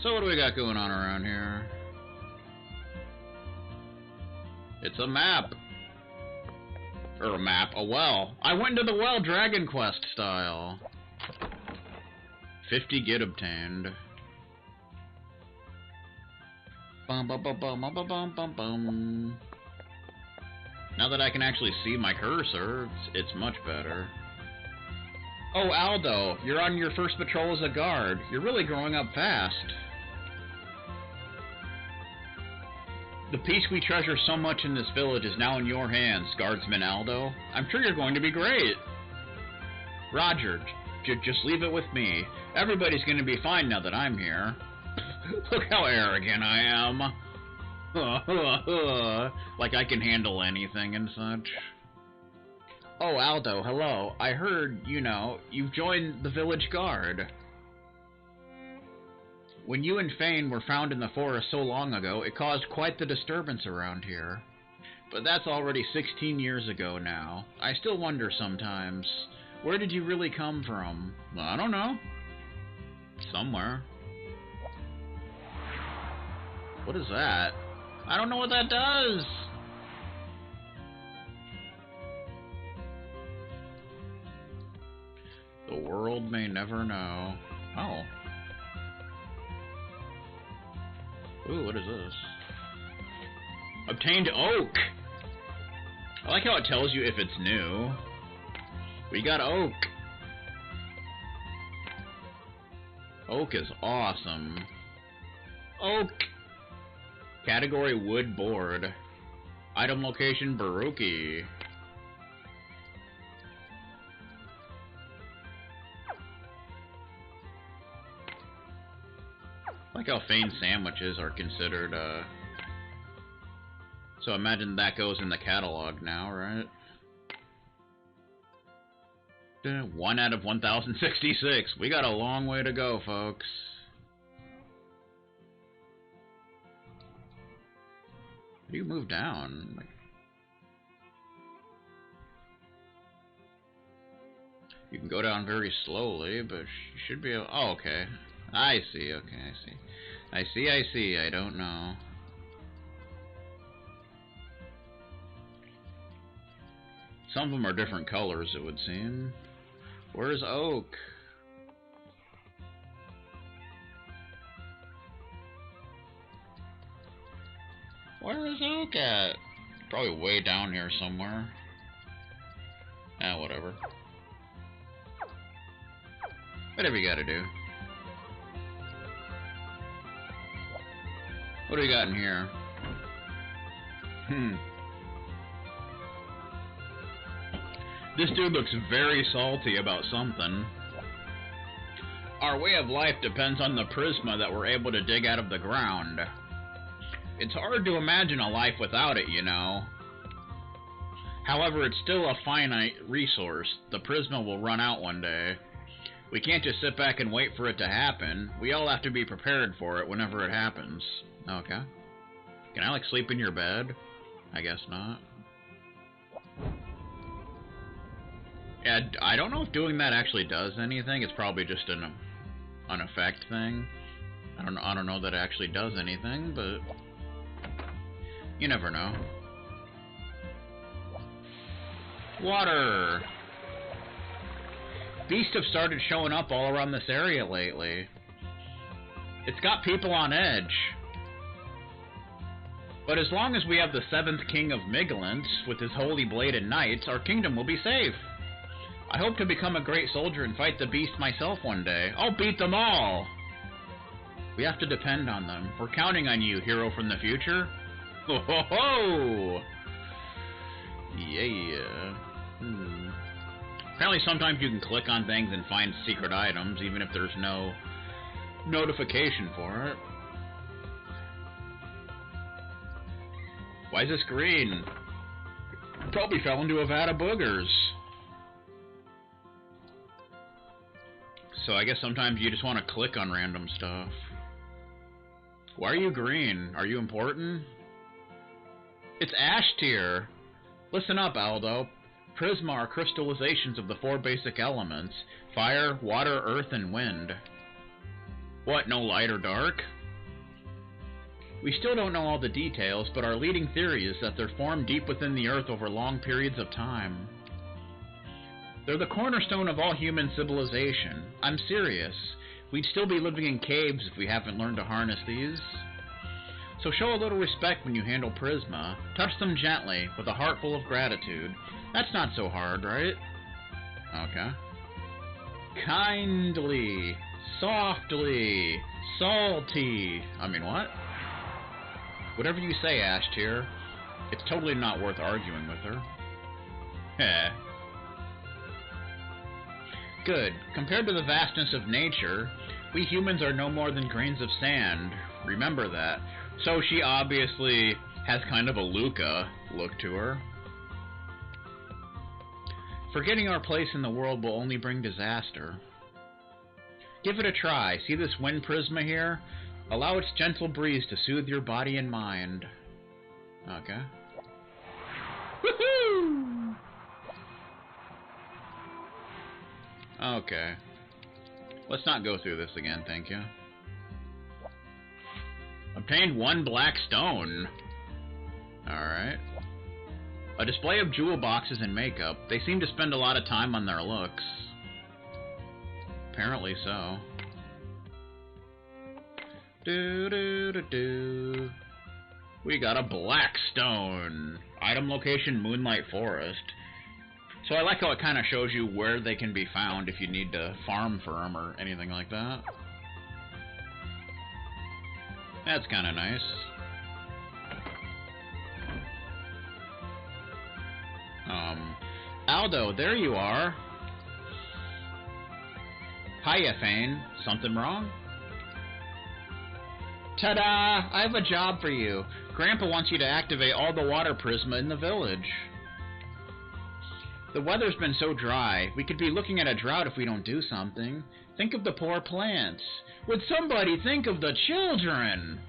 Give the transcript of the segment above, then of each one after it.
So what do we got going on around here? It's a map. Or a well. I went into the well Dragon Quest style. 50 get obtained. Bum bum bum bum bum bum bum bum. Now that I can actually see my cursor, it's much better. Oh, Aldo, you're on your first patrol as a guard. You're really growing up fast. The piece we treasure so much in this village is now in your hands, Guardsman Aldo. I'm sure you're going to be great. Roger, just leave it with me. Everybody's going to be fine now that I'm here. Look how arrogant I am. Like I can handle anything and such. Oh, Aldo, hello. I heard, you've joined the village guard. When you and Fane were found in the forest so long ago, it caused quite the disturbance around here. But that's already 16 years ago now. I still wonder sometimes, where did you really come from? I don't know. Somewhere. What is that? I don't know what that does! The world may never know. Oh. Ooh, what is this? Obtained oak! I like how it tells you if it's new. We got oak. Oak is awesome. Oak! Category wood board. Item location Barouki. I like how Fane sandwiches are considered, so imagine that goes in the catalog now, right? 1 out of 1066. We got a long way to go, folks. How do you move down? You can go down very slowly, but you should be able... Oh, okay. I see, okay, I see. I don't know. Some of them are different colors, it would seem. Where's oak? Where is oak at? Probably way down here somewhere. Ah, whatever. Whatever you gotta do. What do we got in here? This dude looks very salty about something. Our way of life depends on the prisma that we're able to dig out of the ground. It's hard to imagine a life without it, However, it's still a finite resource. The prisma will run out one day. We can't just sit back and wait for it to happen. We all have to be prepared for it whenever it happens. Okay. Can I, sleep in your bed? I guess not. Yeah, I don't know if doing that actually does anything. It's probably just an effect thing. I don't know that it actually does anything, but you never know. Water! Beasts have started showing up all around this area lately. It's got people on edge. But as long as we have the 7th King of Migalance with his holy blade and knights, our kingdom will be safe. I hope to become a great soldier and fight the beast myself one day. I'll beat them all! We have to depend on them. We're counting on you, hero from the future. Ho ho ho! Yeah. Apparently sometimes you can click on things and find secret items, even if there's no notification for it. Why is this green? Probably fell into a vat of boogers. So I guess sometimes you just want to click on random stuff. Why are you green? Are you important? It's ash tier. Listen up, Aldo. Prisma are crystallizations of the 4 basic elements: fire, water, earth, and wind. What, no light or dark? We still don't know all the details, but our leading theory is that they're formed deep within the Earth over long periods of time. They're the cornerstone of all human civilization. I'm serious. We'd still be living in caves if we haven't learned to harness these. So show a little respect when you handle Prisma. Touch them gently, with a heart full of gratitude. That's not so hard, right? Okay. Kindly, softly, salty. I mean, what? Whatever you say, Ash Tier. It's totally not worth arguing with her. Heh. Good. Compared to the vastness of nature, we humans are no more than grains of sand. Remember that. So she obviously has kind of a Luca look to her. Forgetting our place in the world will only bring disaster. Give it a try. See this wind prisma here? Allow its gentle breeze to soothe your body and mind. Okay. Woohoo! Okay. Let's not go through this again, thank you. Obtained 1 black stone. Alright. A display of jewel boxes and makeup. They seem to spend a lot of time on their looks. Apparently so. Do. We got a black stone. Item location, Moonlight Forest. So I like how it kind of shows you where they can be found if you need to farm for them or anything like that. That's kind of nice. Aldo, there you are. Hiya, Fane. Something wrong? Ta-da! I have a job for you. Grandpa wants you to activate all the water prisma in the village. The weather's been so dry. We could be looking at a drought if we don't do something. Think of the poor plants. Would somebody think of the children?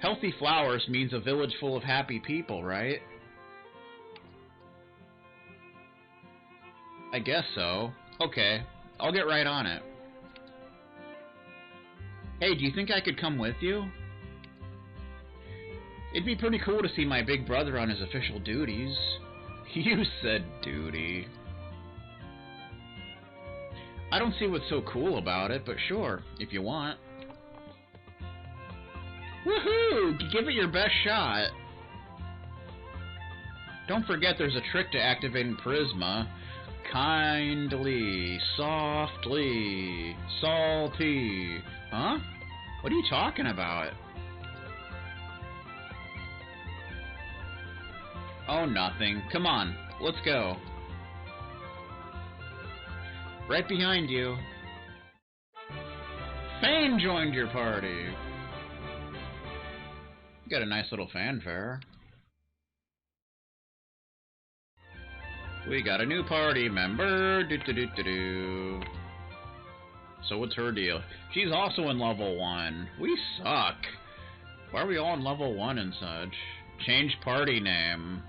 Healthy flowers means a village full of happy people, right? I guess so. Okay, I'll get right on it. Hey, do you think I could come with you? It'd be pretty cool to see my big brother on his official duties. You said duty. I don't see what's so cool about it, but sure, if you want. Woohoo! Give it your best shot. Don't forget there's a trick to activating Prisma. Kindly, softly, salty. Huh? What are you talking about? Oh, nothing. Come on, let's go. Right behind you. Fane joined your party. You got a nice little fanfare. We got a new party member. So what's her deal? She's also in level 1. We suck. Why are we all in level 1 and such? Change party name.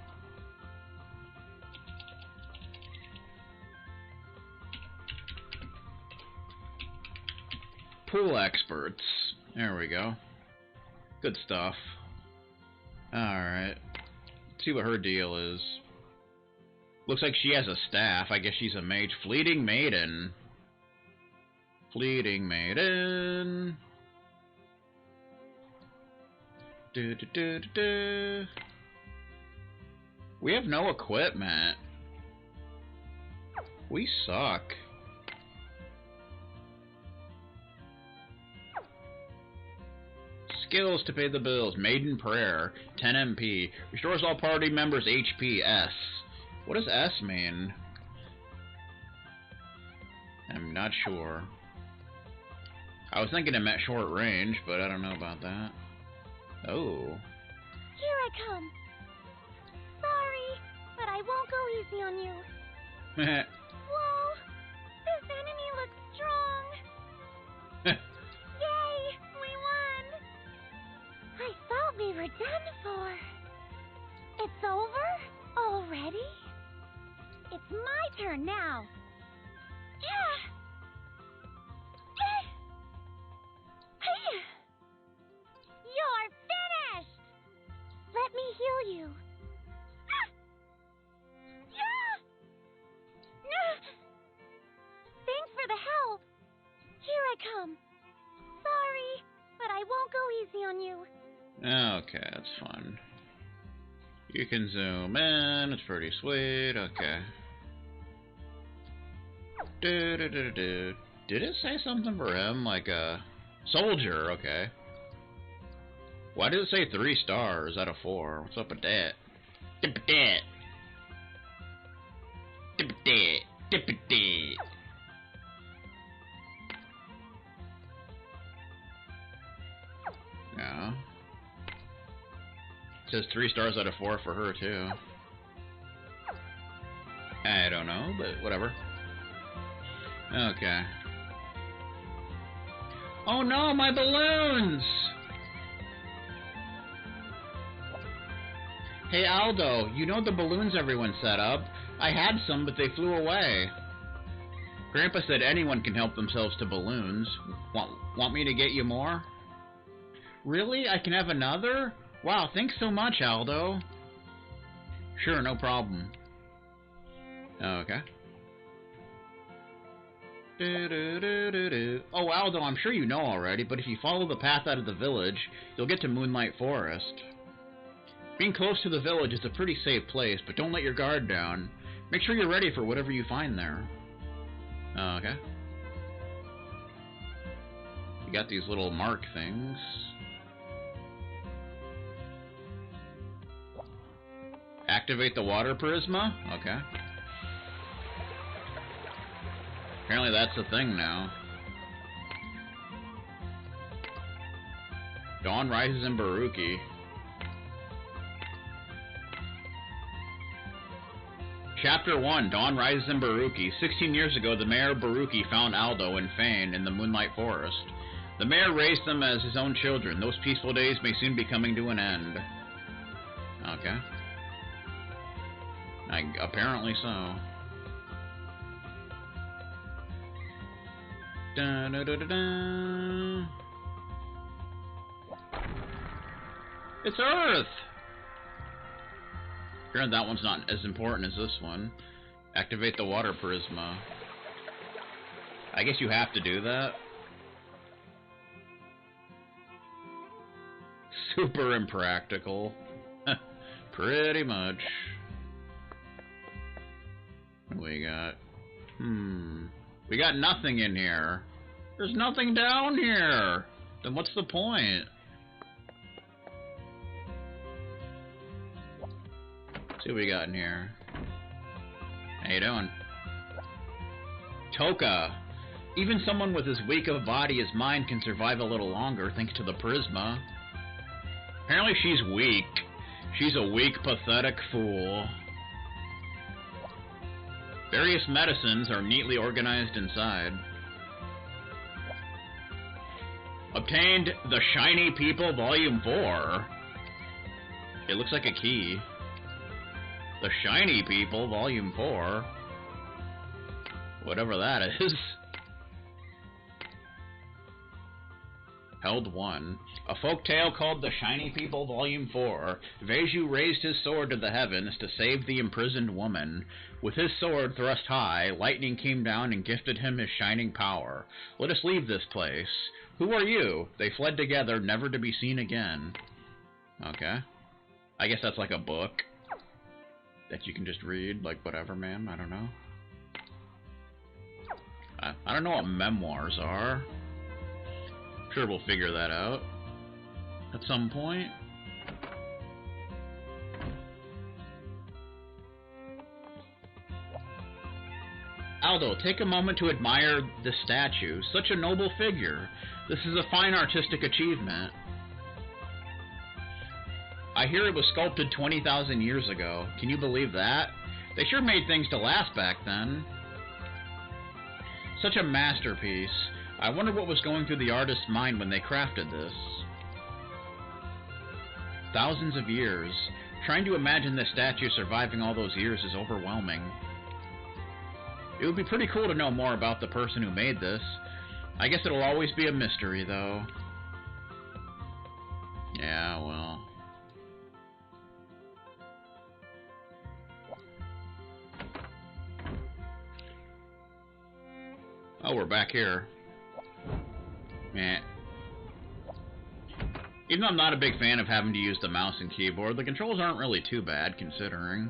Pool experts. There we go. Good stuff. Alright. Let's see what her deal is. Looks like she has a staff. I guess she's a mage. Fleeting Maiden. Fleeting Maiden. We have no equipment. We suck. Skills to pay the bills. Maiden Prayer. 10 MP. Restores all party members' HP. S. What does S mean? I'm not sure. I was thinking it meant short range, but I don't know about that. Oh. Here I come. Sorry, but I won't go easy on you. Whoa, this enemy looks strong. Yay, we won. I thought we were done for. It's over? Already? It's my turn now. Yeah. come. Sorry, but I won't go easy on you. Okay, that's fun. You can zoom in, it's pretty sweet, okay. Did it say something for him? Like a soldier, okay. Why did it say 3 stars out of 4? What's up with that? Dip that. Dip that. Dip that. Yeah. It says 3 stars out of 4 for her too. I don't know, but whatever. Okay. Oh no, my balloons! Hey Aldo, you know the balloons everyone set up? I had some, but they flew away. Grandpa said anyone can help themselves to balloons. Want me to get you more? Really? I can have another? Wow, thanks so much, Aldo. Sure, no problem. Okay. Oh, Aldo, I'm sure you know already, but if you follow the path out of the village, you'll get to Moonlight Forest. Being close to the village is a pretty safe place, but don't let your guard down. Make sure you're ready for whatever you find there. Okay. You got these little mark things. Activate the water prisma? Okay. Apparently that's the thing now. Dawn rises in Barouki. Chapter 1, Dawn rises in Barouki. 16 years ago, the mayor of Barouki found Aldo and Fane in the Moonlight Forest. The mayor raised them as his own children. Those peaceful days may soon be coming to an end. Okay. Apparently so. Da, da, da, da, da. It's Earth! Apparently that one's not as important as this one. Activate the water prisma. I guess you have to do that. Super impractical. Pretty much. What do we got? We got nothing in here. There's nothing down here. Then what's the point? Let's see what we got in here. How you doing? Toka. Even someone with as weak of a body as mine can survive a little longer thanks to the prisma. Apparently she's weak. She's a weak, pathetic fool. Various medicines are neatly organized inside. Obtained The Shiny People Volume 4. It looks like a key. The Shiny People Volume 4. Whatever that is. Held 1. A folk tale called The Shiny People Volume 4. Veju raised his sword to the heavens to save the imprisoned woman. With his sword thrust high, lightning came down and gifted him his shining power. Let us leave this place. Who are you? They fled together, never to be seen again. Okay. I guess that's like a book that you can just read, like whatever, man. I don't know. I don't know what memoirs are. Sure, we'll figure that out at some point. Aldo, take a moment to admire this statue. Such a noble figure. This is a fine artistic achievement. I hear it was sculpted 20,000 years ago. Can you believe that? They sure made things to last back then. Such a masterpiece. I wonder what was going through the artist's mind when they crafted this. Thousands of years. Trying to imagine this statue surviving all those years is overwhelming. It would be pretty cool to know more about the person who made this. I guess it'll always be a mystery, though. Yeah, well. Oh, we're back here. Meh. Even though I'm not a big fan of having to use the mouse and keyboard, the controls aren't really too bad, considering.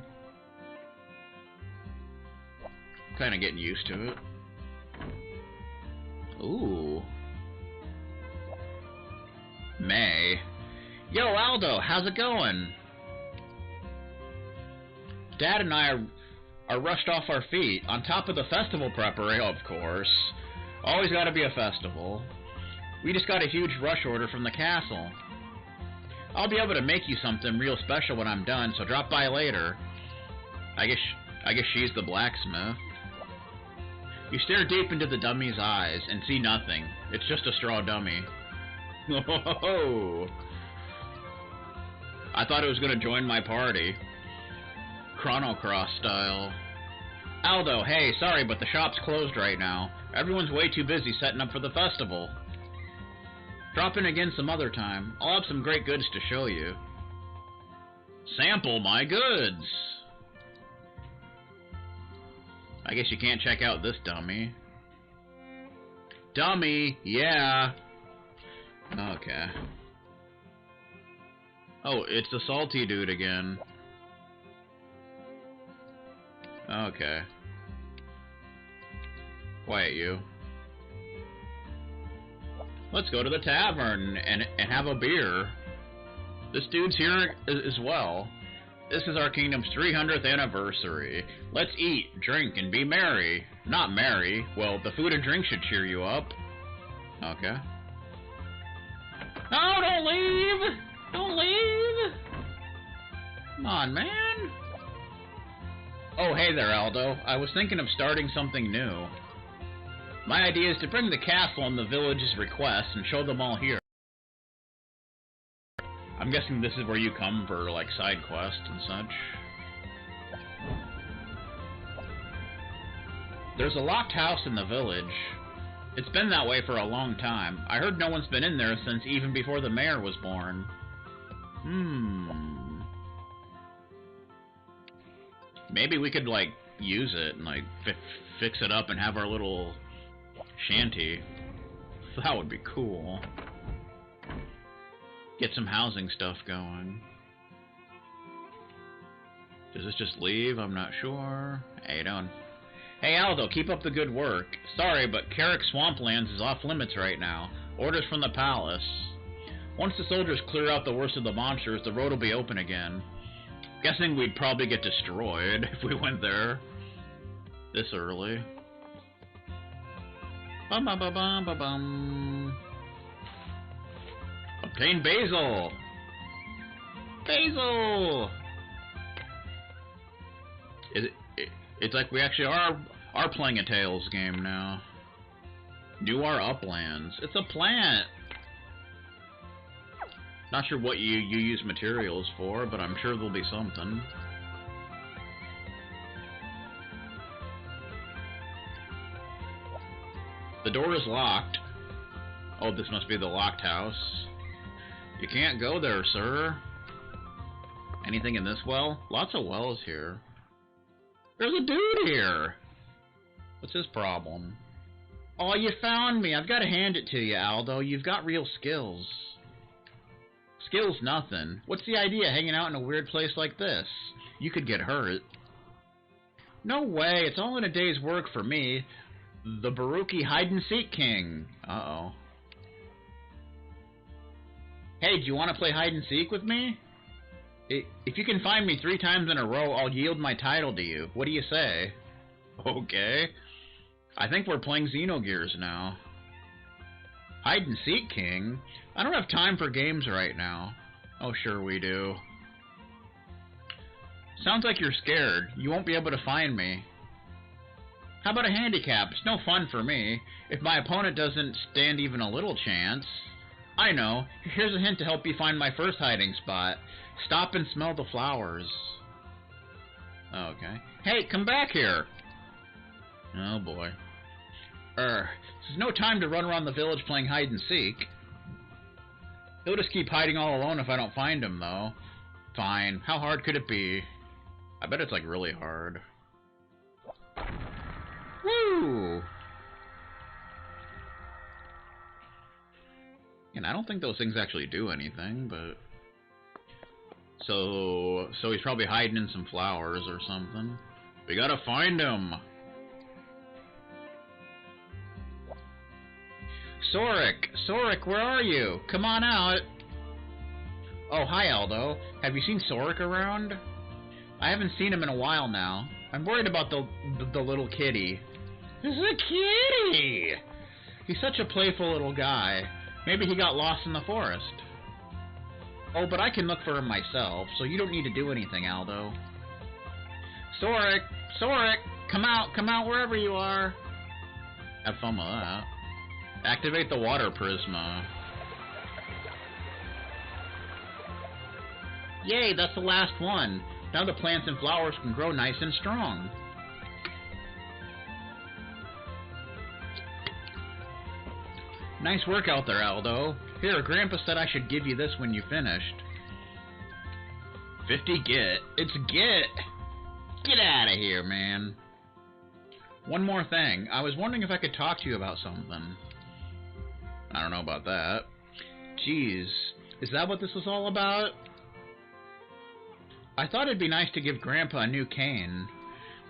I'm kind of getting used to it. Ooh. May. Yo, Aldo, how's it going? Dad and I are rushed off our feet, on top of the festival preparation, of course. Always gotta be a festival. We just got a huge rush order from the castle. I'll be able to make you something real special when I'm done, so drop by later. I guess she's the blacksmith. You stare deep into the dummy's eyes and see nothing. It's just a straw dummy. Oh! I thought it was gonna join my party. Chrono Cross style. Aldo, hey, sorry, but the shop's closed right now. Everyone's way too busy setting up for the festival. Drop in again some other time. I'll have some great goods to show you. Sample my goods! I guess you can't check out this dummy. Dummy, yeah. Okay. Oh, it's the salty dude again. Okay. Quiet you. Let's go to the tavern and have a beer. This dude's here as well. This is our kingdom's 300th anniversary. Let's eat, drink, and be merry. Not merry. Well, the food and drink should cheer you up. Okay. No, don't leave! Don't leave! Come on, man. Oh, hey there, Aldo. I was thinking of starting something new. My idea is to bring the castle and the village's requests and show them all here. I'm guessing this is where you come for, like, side quests and such. There's a locked house in the village. It's been that way for a long time. I heard no one's been in there since even before the mayor was born. Maybe we could, like, use it and, like, fix it up and have our little shanty. That would be cool. Get some housing stuff going. Does this just leave? I'm not sure. How you doing? Hey Aldo, keep up the good work. Sorry, but Carrick Swamplands is off limits right now. Orders from the palace. Once the soldiers clear out the worst of the monsters, the road will be open again. Guessing we'd probably get destroyed if we went there this early. Bum. Obtain basil! Basil! It's like we actually are playing a Tales game now. New our uplands. It's a plant! Not sure what you use materials for, but I'm sure there'll be something. The door is locked. Oh, this must be the locked house. You can't go there, sir. Anything in this well? Lots of wells here. There's a dude here! What's his problem? Oh, you found me. I've got to hand it to you, Aldo. You've got real skills. Skills nothing. What's the idea hanging out in a weird place like this? You could get hurt. No way. It's all in a day's work for me. The Barouki hide-and-seek king. Uh-oh. Hey, do you want to play hide-and-seek with me? If you can find me 3 times in a row, I'll yield my title to you. What do you say? Okay. I think we're playing Xenogears now. Hide-and-seek king? I don't have time for games right now. Oh, sure we do. Sounds like you're scared. You won't be able to find me. How about a handicap? It's no fun for me. If my opponent doesn't stand even a little chance... I know. Here's a hint to help you find my first hiding spot. Stop and smell the flowers. Okay. Hey, come back here! Oh boy. There's no time to run around the village playing hide-and-seek. He'll just keep hiding all alone if I don't find him, though. Fine. How hard could it be? I bet it's, like, really hard. Woo! And I don't think those things actually do anything, but... So he's probably hiding in some flowers or something. We gotta find him! Soric, where are you? Come on out! Oh, hi Aldo. Have you seen Soric around? I haven't seen him in a while now. I'm worried about the little kitty. It's a kitty! He's such a playful little guy. Maybe he got lost in the forest. Oh, but I can look for him myself, so you don't need to do anything, Aldo. Soric, come out wherever you are. Have fun with that. Activate the water prisma. Yay, that's the last one. Now the plants and flowers can grow nice and strong. Nice work out there, Aldo. Here, Grandpa said I should give you this when you finished. 50 git. It's git! Get out of here, man. One more thing. I was wondering if I could talk to you about something. I don't know about that. Jeez, is that what this was all about? I thought it'd be nice to give Grandpa a new cane.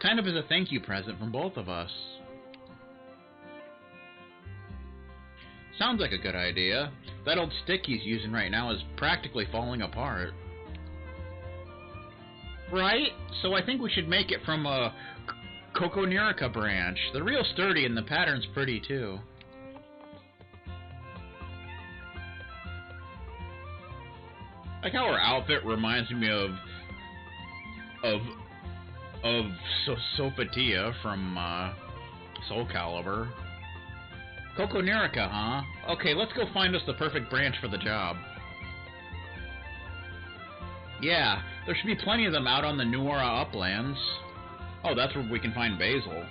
Kind of as a thank you present from both of us. Sounds like a good idea. That old stick he's using right now is practically falling apart. Right? So I think we should make it from a Coconerica branch. They're real sturdy and the pattern's pretty too. Like how her outfit reminds me of Sophatia from Soul Calibur. Coconerica, huh? Okay, let's go find us the perfect branch for the job. Yeah, there should be plenty of them out on the Nuora uplands. Oh, that's where we can find basil.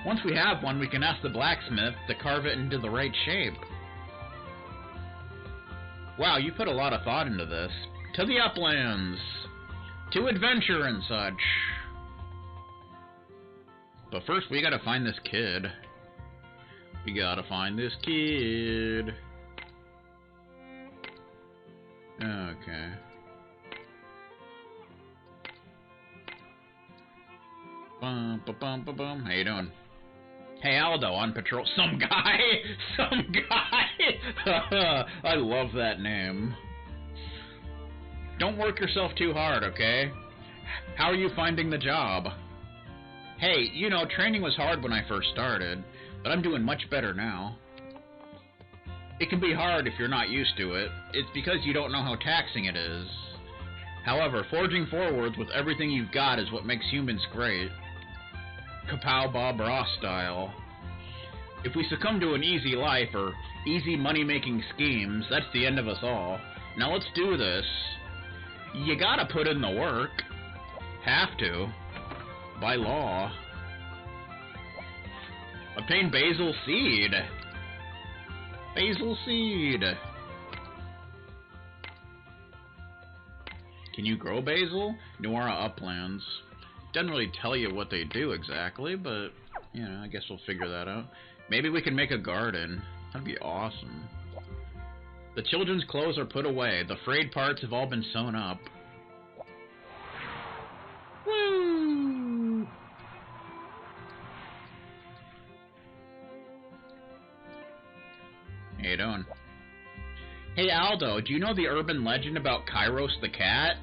Once we have one, we can ask the blacksmith to carve it into the right shape. Wow, you put a lot of thought into this. To the uplands! To adventure and such! But first, we gotta find this kid. We gotta find this kid. Okay. Bum, ba, bum, ba, bum. How you doing? Hey, Aldo, on patrol. Some guy! Some guy! I love that name. Don't work yourself too hard, okay? How are you finding the job? Hey, you know, training was hard when I first started, but I'm doing much better now. It can be hard if you're not used to it. It's because you don't know how taxing it is. However, forging forwards with everything you've got is what makes humans great. Kapow Bob Ross style. If we succumb to an easy life or easy money-making schemes, that's the end of us all. Now let's do this. You gotta put in the work. Have to. By law. Obtain basil seed. Basil seed. Can you grow basil? Nuora uplands. Doesn't really tell you what they do exactly, but, you know, I guess we'll figure that out. Maybe we can make a garden. That'd be awesome. The children's clothes are put away. The frayed parts have all been sewn up. Woo! How you doing? Hey Aldo, do you know the urban legend about Kairos the cat?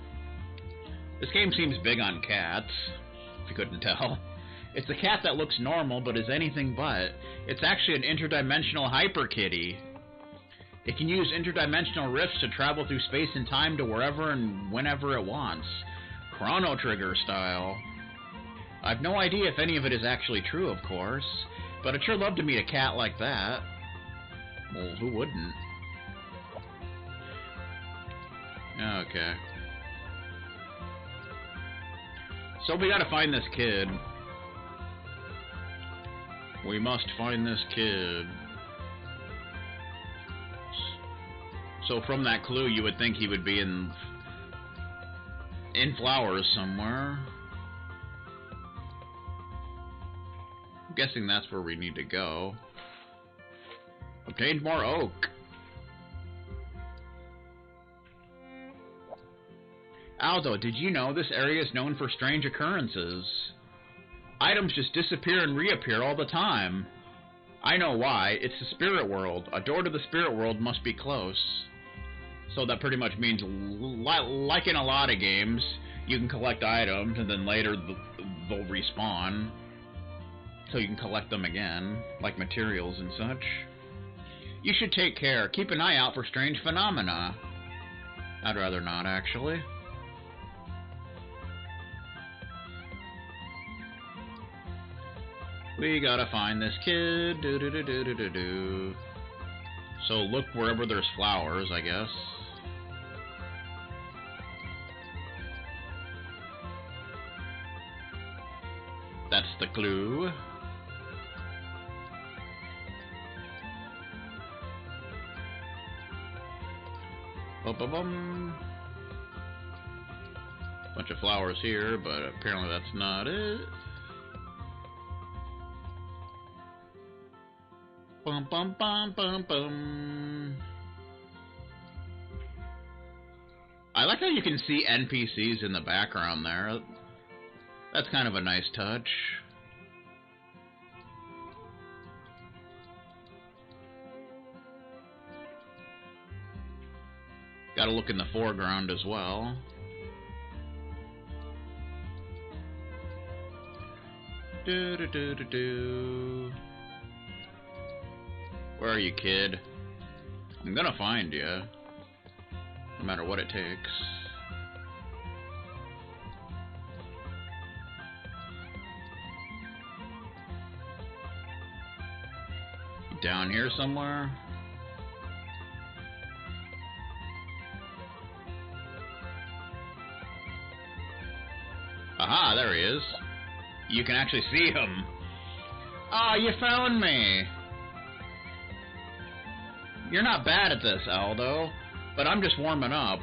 This game seems big on cats, if you couldn't tell. It's a cat that looks normal but is anything but. It's actually an interdimensional hyper kitty. It can use interdimensional rifts to travel through space and time to wherever and whenever it wants. Chrono Trigger style. I've no idea if any of it is actually true, of course, but I'd sure love to meet a cat like that. Well, who wouldn't? Okay. So we gotta find this kid. We must find this kid. So from that clue, you would think he would be in flowers somewhere. I'm guessing that's where we need to go. Obtained more oak. Aldo, did you know this area is known for strange occurrences? Items just disappear and reappear all the time. I know why. It's the spirit world. A door to the spirit world must be close. So that pretty much means, like in a lot of games, you can collect items and then later they'll respawn. So you can collect them again, like materials and such. You should take care. Keep an eye out for strange phenomena. I'd rather not, actually. We gotta find this kid. Do. So look wherever there's flowers, I guess. That's the clue. Bum. Bunch of flowers here, but apparently that's not it. Bum. I like how you can see NPCs in the background there. That's kind of a nice touch. Gotta look in the foreground as well. Do. Where are you, kid? I'm gonna find you, no matter what it takes. Down here somewhere? Aha, there he is. You can actually see him. Ah, you found me. You're not bad at this, Aldo, but I'm just warming up.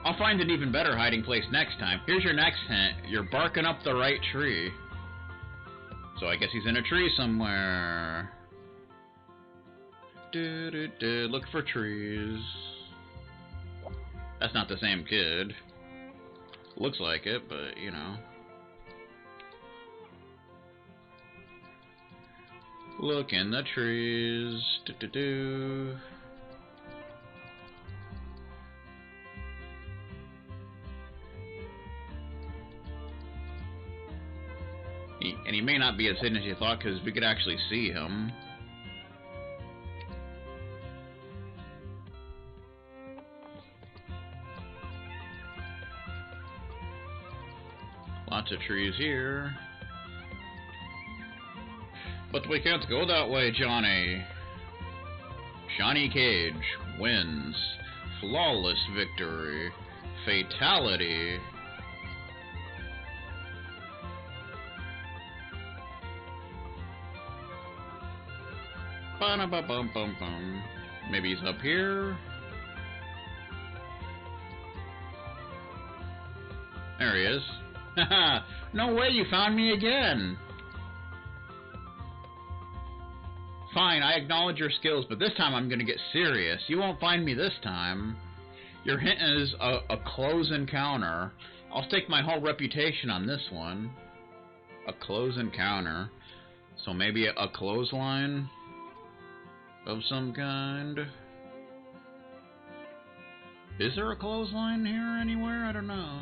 I'll find an even better hiding place next time. Here's your next hint. You're barking up the right tree. So I guess he's in a tree somewhere. Look for trees. That's not the same kid. Looks like it, but you know. Look in the trees. And he may not be as hidden as you thought, because we could actually see him. Lots of trees here. But we can't go that way, Johnny. Johnny Cage wins. Flawless victory. Fatality. Ba-na-ba-bum-bum-bum. Maybe he's up here. There he is. Haha, no way, you found me again. Fine, I acknowledge your skills, but this time I'm gonna get serious. You won't find me this time. Your hint is a close encounter. I'll stake my whole reputation on this one. A close encounter. So maybe a clothesline of some kind. Is there a clothesline here anywhere? I don't know.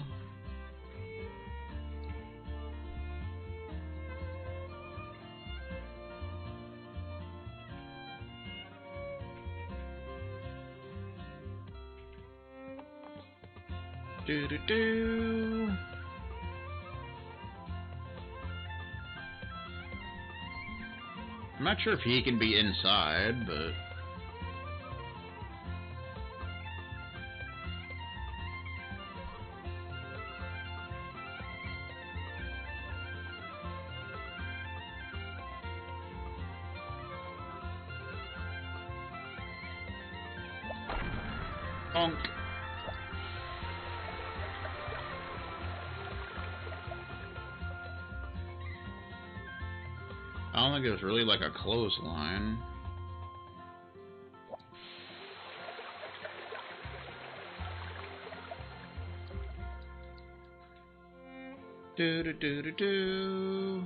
Do. I'm not sure if he can be inside, but bonk. I don't think it was really like a clothesline. Do do do do do.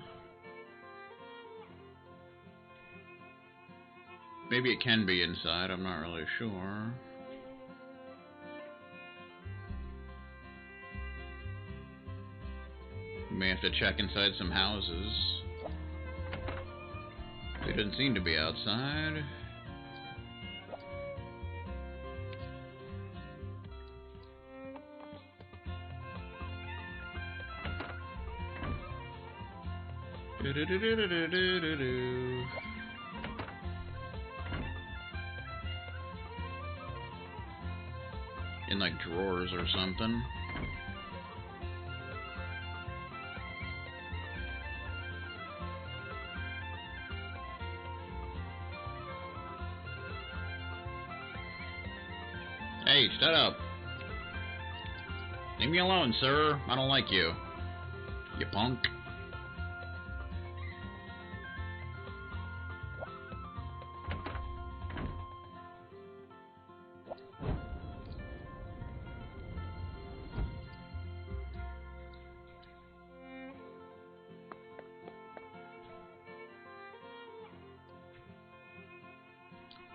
Maybe it can be inside, I'm not really sure. We may have to check inside some houses. They didn't seem to be outside. Do do do do do do do do. In like drawers or something. Hey, shut up. Leave me alone, sir. I don't like you. You punk.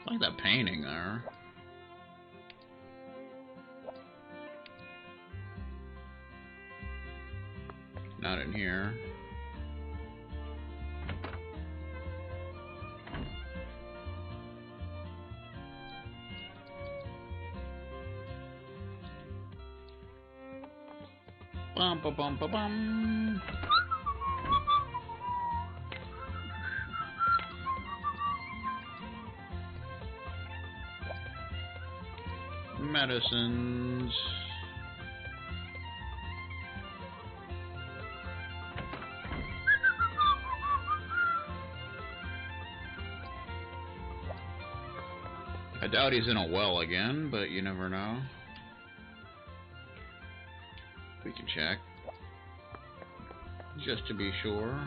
I like that painting there. Not in here. Bum ba bum ba bum. Medicines. I doubt he's in a well again, but you never know. We can check. Just to be sure.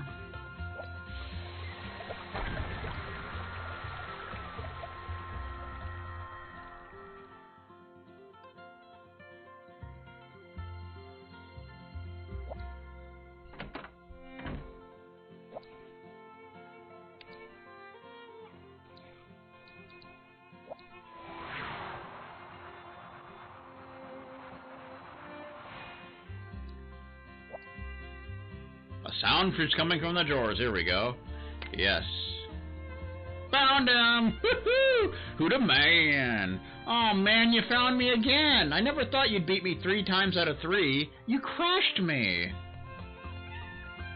A sound is coming from the drawers. Here we go. Yes. Found him! Woohoo! Who the man? Oh man, you found me again! I never thought you'd beat me 3 times out of 3. You crushed me!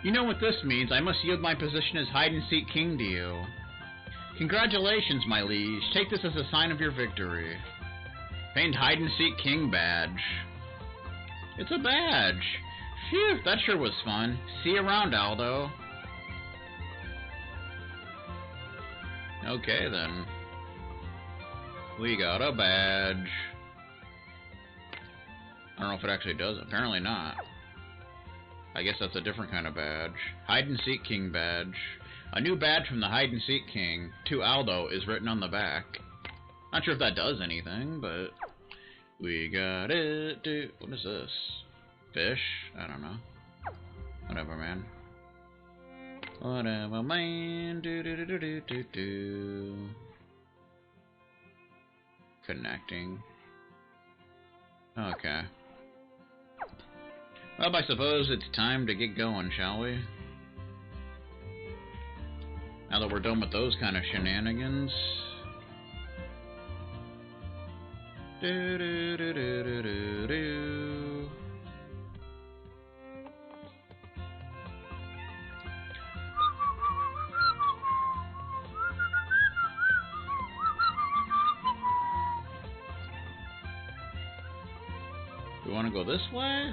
You know what this means. I must yield my position as hide-and-seek king to you. Congratulations, my liege. Take this as a sign of your victory. Famed hide-and-seek king badge. It's a badge. Phew, that sure was fun. See you around, Aldo. Okay, then. We got a badge. I don't know if it actually does. Apparently not. I guess that's a different kind of badge. Hide-and-seek king badge. A new badge from the hide-and-seek king. To Aldo is written on the back. Not sure if that does anything, but... We got it. Dude. What is this? Fish? I don't know. Whatever, man. Whatever, man. Do do do do do do do. Connecting. Okay. Well, I suppose it's time to get going, shall we? Now that we're done with those kind of shenanigans. Do do do do do do do. We want to go this way?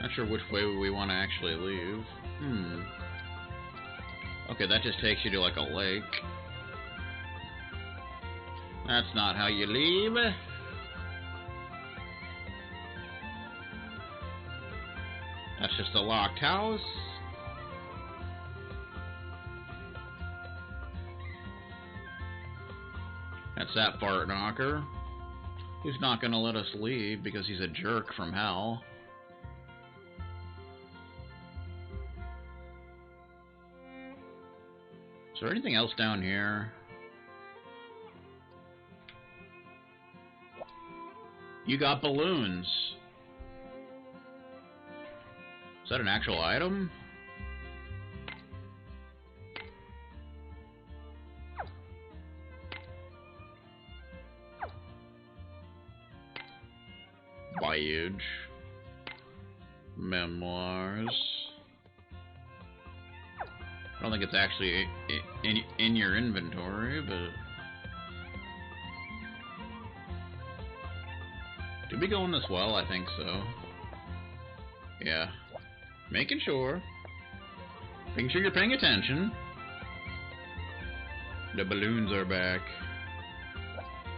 Not sure which way we want to actually leave. Okay, that just takes you to like a lake. That's not how you leave. That's just a locked house. That's that fart knocker. Who's not gonna let us leave because he's a jerk from hell. Is there anything else down here? You got balloons. Is that an actual item? Voyage. Memoirs. I don't think it's actually in your inventory, but... Did we go in this well? I think so. Yeah. Making sure. Making sure you're paying attention. The balloons are back.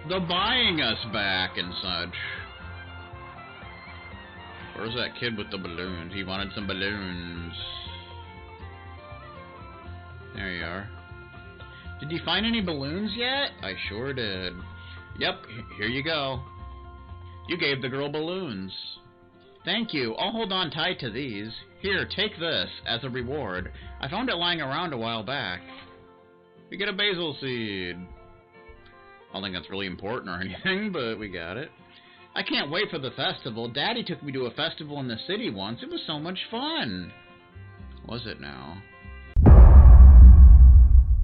They're buying us back and such. Where's that kid with the balloons? He wanted some balloons. There you are. Did you find any balloons yet? I sure did. Yep, here you go. You gave the girl balloons. Thank you. I'll hold on tight to these. Here, take this as a reward. I found it lying around a while back. We get a basil seed. I don't think that's really important or anything, but we got it. I can't wait for the festival. Daddy took me to a festival in the city once. It was so much fun. Was it now?